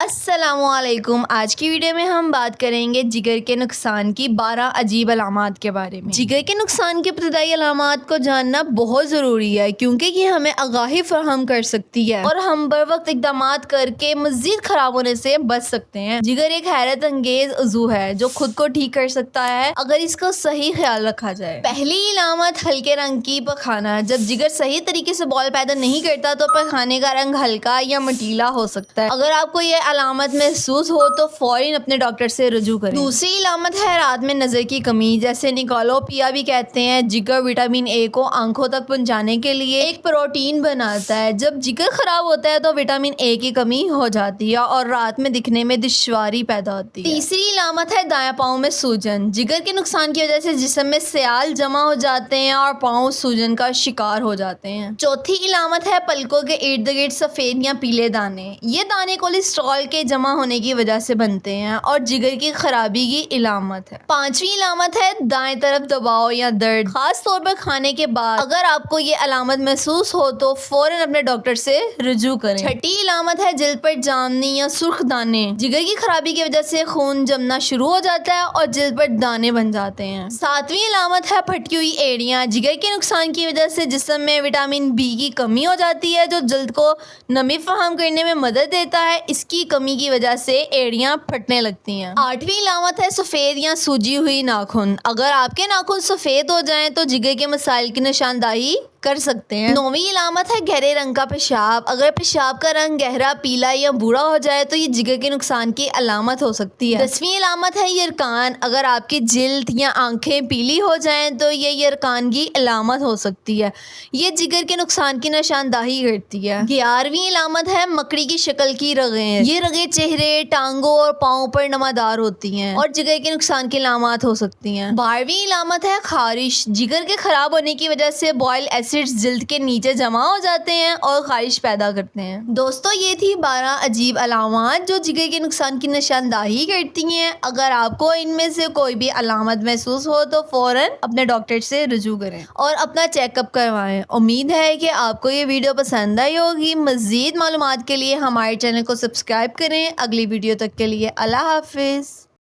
السلام علیکم۔ آج کی ویڈیو میں ہم بات کریں گے جگر کے نقصان کی 12 عجیب علامات کے بارے میں۔ جگر کے نقصان کی ابتدائی علامات کو جاننا بہت ضروری ہے کیونکہ یہ ہمیں آگاہی فراہم کر سکتی ہے اور ہم بر وقت اقدامات کر کے مزید خراب ہونے سے بچ سکتے ہیں۔ جگر ایک حیرت انگیز عضو ہے جو خود کو ٹھیک کر سکتا ہے اگر اس کا صحیح خیال رکھا جائے۔ پہلی علامت ہلکے رنگ کی پخانہ۔ جب جگر صحیح طریقے سے بال پیدا نہیں کرتا تو پخانے کا رنگ ہلکا یا مٹیلا ہو سکتا ہے۔ اگر آپ کو یہ علامت محسوس ہو تو فوراً اپنے ڈاکٹر سے رجوع کریں۔ دوسری علامت ہے رات میں نظر کی کمی، جسے نکالوپیا بھی کہتے ہیں۔ جگر وٹامن اے کو آنکھوں تک پہنچانے کے لیے ایک پروٹین بناتا ہے۔ جب جگر خراب ہوتا ہے تو وٹامن اے کی کمی ہو جاتی ہے اور رات میں دکھنے میں دشواری پیدا ہوتی ہے۔ تیسری علامت ہے دائیں پاؤں میں سوجن۔ جگر کے نقصان کی وجہ سے جسم میں سیال جمع ہو جاتے ہیں اور پاؤں سوجن کا شکار ہو جاتے ہیں۔ چوتھی علامت ہے پلکوں کے ارد گرد سفید یا پیلے دانے۔ یہ دانے کولیسٹرول کے جمع ہونے کی وجہ سے بنتے ہیں اور جگر کی خرابی کی علامت ہے۔ پانچویں علامت ہے دائیں طرف دباؤ یا درد، خاص طور پر کھانے کے بعد۔ اگر آپ کو یہ علامت محسوس ہو تو فوراً اپنے ڈاکٹر سے رجوع کریں۔ چھٹی علامت ہے جلد پر جامنی یا سرخ دانے۔ جگر کی خرابی کی وجہ سے خون جمنا شروع ہو جاتا ہے اور جلد پر دانے بن جاتے ہیں۔ ساتویں علامت ہے پھٹکی ہوئی ایڑیاں۔ جگر کے نقصان کی وجہ سے جسم میں وٹامن بی کی کمی ہو جاتی ہے جو جلد کو نمی فراہم کرنے میں مدد دیتا ہے۔ اس کی کمی کی وجہ سے ایڑیاں پھٹنے لگتی ہیں۔ آٹھویں علامت ہے سفید یا سوجی ہوئی ناخن۔ اگر آپ کے ناخن سفید ہو جائیں تو جگر کے مسائل کی نشاندہی کر سکتے ہیں۔ نویں علامت ہے گہرے رنگ کا پیشاب۔ اگر پیشاب کا رنگ گہرا پیلا یا بھورا ہو جائے تو یہ جگر کے نقصان کی علامت ہو سکتی ہے۔ 10ویں علامت ہے یرقان۔ اگر آپ کی جلد یا آنکھیں پیلی ہو جائیں تو یہ یرقان کی علامت ہو سکتی ہے۔ یہ جگر کے نقصان کی نشاندہی کرتی ہے۔ 11ویں علامت ہے مکڑی کی شکل کی رگیں۔ یہ رگیں چہرے، ٹانگوں اور پاؤں پر نمودار ہوتی ہیں اور جگر کے نقصان کی علامات ہو سکتی ہیں۔ 12ویں علامت ہے خارش۔ جگر کے خراب ہونے کی وجہ سے بوائل ایسڈز جلد کے نیچے جمع ہو جاتے ہیں اور خارش پیدا کرتے ہیں۔ دوستو، یہ تھی 12 عجیب علامات جو جگر کے نقصان کی نشاندہی کرتی ہیں۔ اگر آپ کو ان میں سے کوئی بھی علامت محسوس ہو تو فوراً اپنے ڈاکٹر سے رجوع کریں اور اپنا چیک اپ کروائیں۔ امید ہے کہ آپ کو یہ ویڈیو پسند آئی ہوگی۔ مزید معلومات کے لیے ہمارے چینل کو سبسکرائب کریں۔ اگلی ویڈیو تک کے لیے اللہ حافظ۔